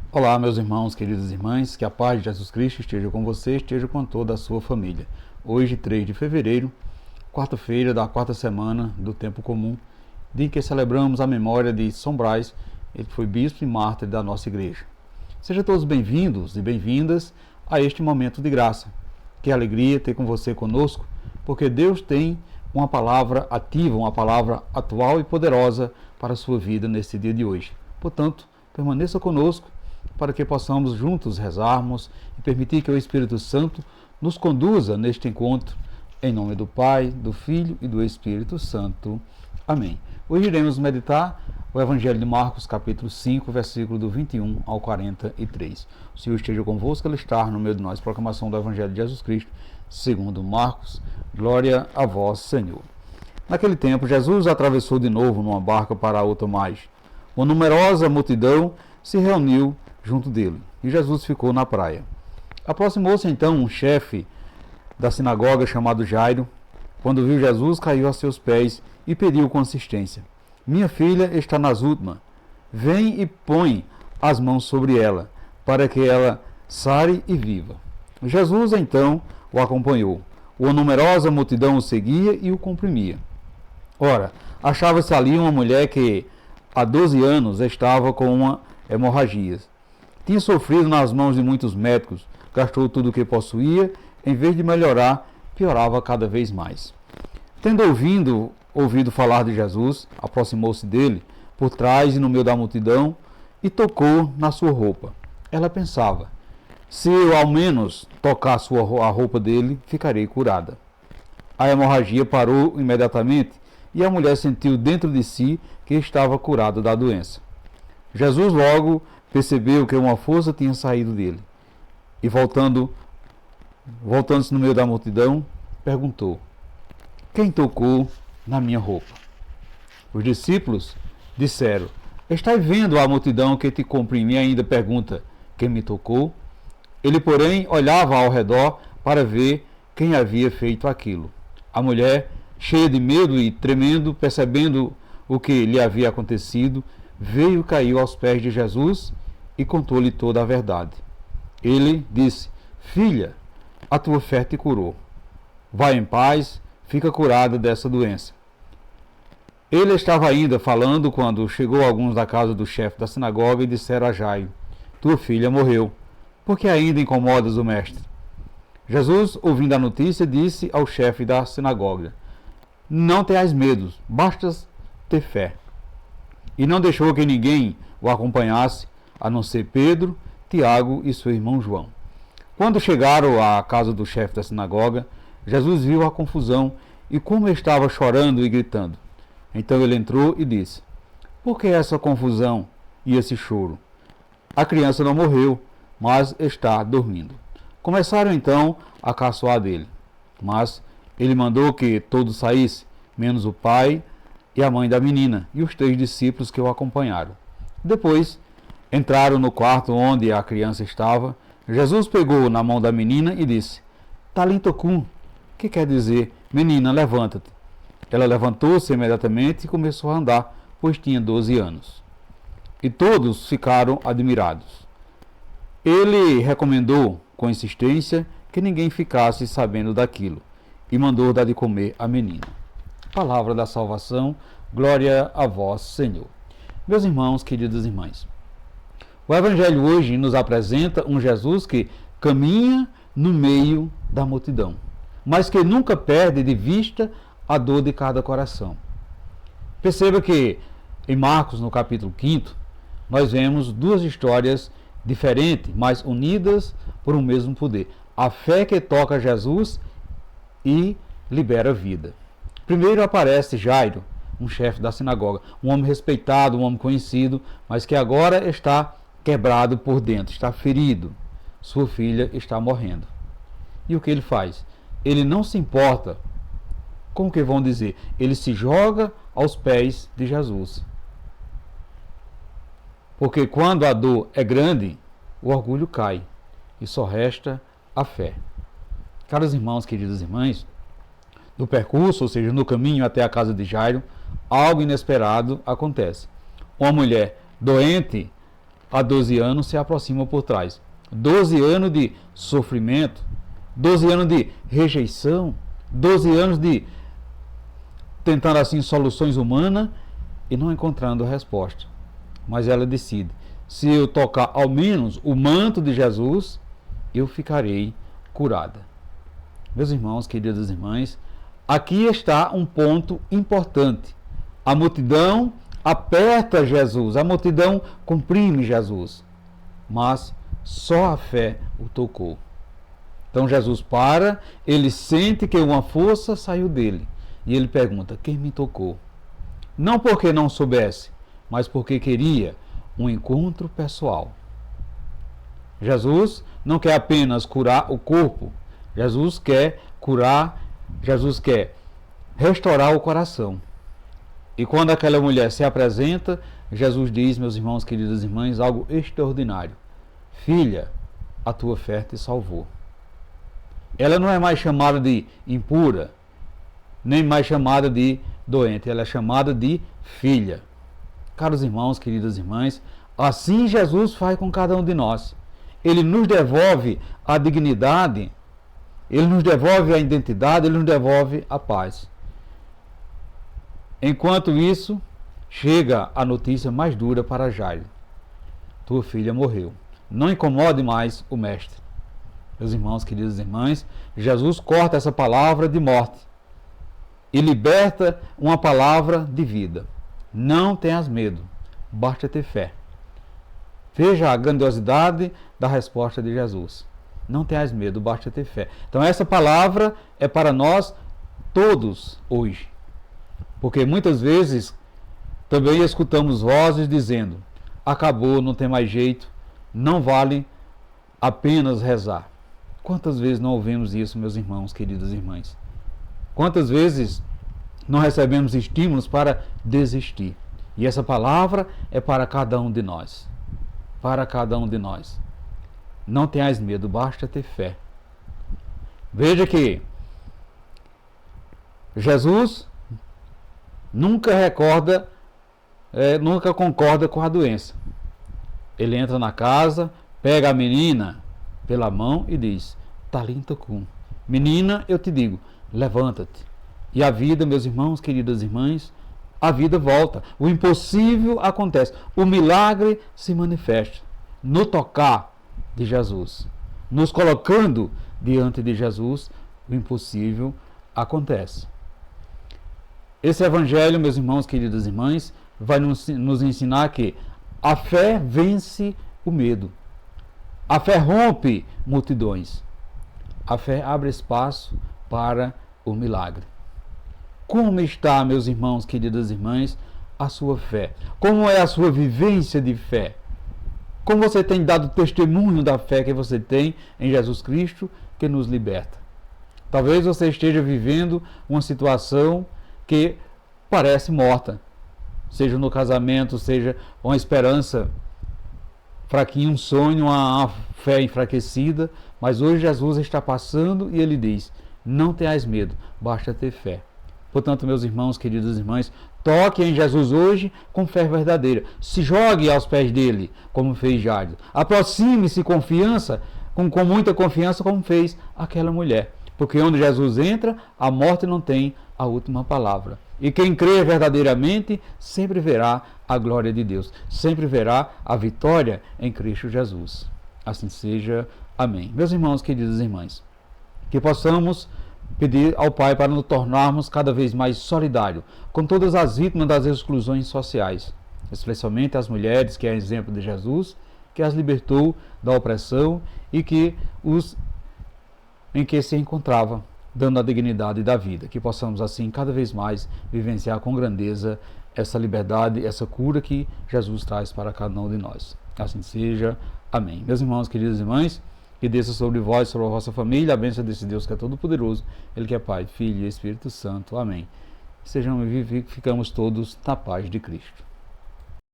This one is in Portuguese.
Olá, meus irmãos, queridas irmãs, que a paz de Jesus Cristo esteja com você, esteja com toda a sua família. Hoje, 3 de fevereiro, quarta-feira da quarta semana do Tempo Comum, dia em que celebramos a memória de São Brás, ele que foi bispo e mártir da nossa igreja. Sejam todos bem-vindos e bem-vindas a este momento de graça. Que alegria ter com você conosco, porque Deus tem uma palavra ativa, uma palavra atual e poderosa para a sua vida neste dia de hoje. Portanto, permaneça conosco, para que possamos juntos rezarmos e permitir que o Espírito Santo nos conduza neste encontro, em nome do Pai, do Filho e do Espírito Santo. Amém. Hoje iremos meditar o Evangelho de Marcos, capítulo 5, versículo do 21 ao 43. O Senhor esteja convosco, Ele está no meio de nós. Proclamação do Evangelho de Jesus Cristo, segundo Marcos. Glória a vós, Senhor. Naquele tempo, Jesus atravessou de novo numa barca para outra margem. Uma numerosa multidão se reuniu junto dele, e Jesus ficou na praia. Aproximou-se então um chefe da sinagoga chamado Jairo. Quando viu Jesus, caiu a seus pés e pediu com insistência: minha filha está nas últimas, vem e põe as mãos sobre ela, para que ela sare e viva. Jesus então o acompanhou. Uma numerosa multidão o seguia e o comprimia. Ora, achava-se ali uma mulher que há 12 anos estava com uma hemorragia. Tinha sofrido nas mãos de muitos médicos, gastou tudo o que possuía, em vez de melhorar, piorava cada vez mais. Tendo ouvido falar de Jesus, aproximou-se dele, por trás e no meio da multidão, e tocou na sua roupa. Ela pensava: se eu ao menos tocar a roupa dele, ficarei curada. A hemorragia parou imediatamente, e a mulher sentiu dentro de si que estava curada da doença. Jesus logo percebeu que uma força tinha saído dele, e voltando-se no meio da multidão, perguntou: quem tocou na minha roupa? Os discípulos disseram: estás vendo a multidão que te comprime e ainda pergunta: quem me tocou? Ele, porém, olhava ao redor para ver quem havia feito aquilo. A mulher, cheia de medo e tremendo, percebendo o que lhe havia acontecido, veio e caiu aos pés de Jesus e contou-lhe toda a verdade. Ele disse: filha, a tua fé te curou. Vai em paz, fica curada dessa doença. Ele estava ainda falando quando chegou alguns da casa do chefe da sinagoga e disseram a Jairo: tua filha morreu, por que ainda incomodas o mestre? Jesus, ouvindo a notícia, disse ao chefe da sinagoga: não tenhas medo, basta ter fé. E não deixou que ninguém o acompanhasse, a não ser Pedro, Tiago e seu irmão João. Quando chegaram à casa do chefe da sinagoga, Jesus viu a confusão e como estava chorando e gritando. Então ele entrou e disse: por que essa confusão e esse choro? A criança não morreu, mas está dormindo. Começaram então a caçoar dele, mas ele mandou que todos saíssem, menos o pai e a mãe da menina e os 3 discípulos que o acompanharam. Depois entraram no quarto onde a criança estava. Jesus pegou na mão da menina e disse: Talita cum, que quer dizer: menina, levanta-te. Ela levantou-se imediatamente e começou a andar, pois tinha 12 anos. E todos ficaram admirados. Ele recomendou com insistência que ninguém ficasse sabendo daquilo e mandou dar de comer à menina. Palavra da salvação, glória a vós, Senhor. Meus irmãos, queridas irmãs, o Evangelho hoje nos apresenta um Jesus que caminha no meio da multidão, mas que nunca perde de vista a dor de cada coração. Perceba que em Marcos, no capítulo 5, nós vemos 2 histórias diferentes, mas unidas por um mesmo poder. A fé que toca Jesus e libera vida. Primeiro aparece Jairo, um chefe da sinagoga, um homem respeitado, um homem conhecido, mas que agora está quebrado por dentro, está ferido. Sua filha está morrendo. E o que ele faz? Ele não se importa. Como que vão dizer? Ele se joga aos pés de Jesus. Porque quando a dor é grande, o orgulho cai e só resta a fé. Caros irmãos, queridas irmãs, no percurso, ou seja, no caminho até a casa de Jairo, algo inesperado acontece. Uma mulher doente há 12 anos se aproximam por trás. 12 anos de sofrimento, 12 anos de rejeição, 12 anos de tentando assim soluções humanas e não encontrando resposta. Mas ela decide, se eu tocar ao menos o manto de Jesus, eu ficarei curada. Meus irmãos, queridas irmãs, aqui está um ponto importante. A multidão aperta Jesus, a multidão comprime Jesus, mas só a fé o tocou. Então Jesus para, ele sente que uma força saiu dele e ele pergunta: quem me tocou? Não porque não soubesse, mas porque queria um encontro pessoal. Jesus não quer apenas curar o corpo, Jesus quer curar, Jesus quer restaurar o coração. E quando aquela mulher se apresenta, Jesus diz, meus irmãos, queridas irmãs, algo extraordinário: filha, a tua fé te salvou. Ela não é mais chamada de impura, nem mais chamada de doente, ela é chamada de filha. Caros irmãos, queridas irmãs, assim Jesus faz com cada um de nós. Ele nos devolve a dignidade, ele nos devolve a identidade, ele nos devolve a paz. Enquanto isso, chega a notícia mais dura para Jairo: tua filha morreu. Não incomode mais o mestre. Meus irmãos, queridas irmãs, Jesus corta essa palavra de morte e liberta uma palavra de vida. Não tenhas medo, basta ter fé. Veja a grandiosidade da resposta de Jesus. Não tenhas medo, basta ter fé. Então essa palavra é para nós todos hoje. Porque muitas vezes também escutamos vozes dizendo: acabou, não tem mais jeito, não vale apenas rezar. Quantas vezes não ouvimos isso, meus irmãos, queridas irmãs? Quantas vezes não recebemos estímulos para desistir? E essa palavra é para cada um de nós. Para cada um de nós. Não tenhais medo, basta ter fé. Veja que Jesus nunca concorda com a doença. Ele entra na casa, pega a menina pela mão e diz: Talita cum. Menina, eu te digo, levanta-te. E a vida, meus irmãos, queridas irmãs, a vida volta. O impossível acontece. O milagre se manifesta no tocar de Jesus. Nos colocando diante de Jesus, o impossível acontece. Esse evangelho, meus irmãos, queridas irmãs, vai nos ensinar que a fé vence o medo. A fé rompe multidões. A fé abre espaço para o milagre. Como está, meus irmãos, queridas irmãs, a sua fé? Como é a sua vivência de fé? Como você tem dado testemunho da fé que você tem em Jesus Cristo, que nos liberta? Talvez você esteja vivendo uma situação que parece morta, seja no casamento, seja uma esperança fraquinha, um sonho, uma fé enfraquecida, mas hoje Jesus está passando e ele diz: não tenhais medo, basta ter fé. Portanto, meus irmãos, queridas irmãs, toque em Jesus hoje com fé verdadeira. Se jogue aos pés dele, como fez Jairo. Aproxime-se com muita confiança, como fez aquela mulher. Porque onde Jesus entra, a morte não tem a última palavra. E quem crê verdadeiramente sempre verá a glória de Deus, sempre verá a vitória em Cristo Jesus. Assim seja. Amém. Meus irmãos, queridas irmãs, que possamos pedir ao Pai para nos tornarmos cada vez mais solidários com todas as vítimas das exclusões sociais, especialmente as mulheres, que é exemplo de Jesus, que as libertou da opressão e em que se encontrava, dando a dignidade da vida. Que possamos assim cada vez mais vivenciar com grandeza essa liberdade, essa cura que Jesus traz para cada um de nós. Assim seja. Amém. Meus irmãos, queridas irmãs, que desça sobre vós, sobre a vossa família, a bênção desse Deus que é todo-poderoso, Ele que é Pai, Filho e Espírito Santo. Amém. Ficamos todos na paz de Cristo.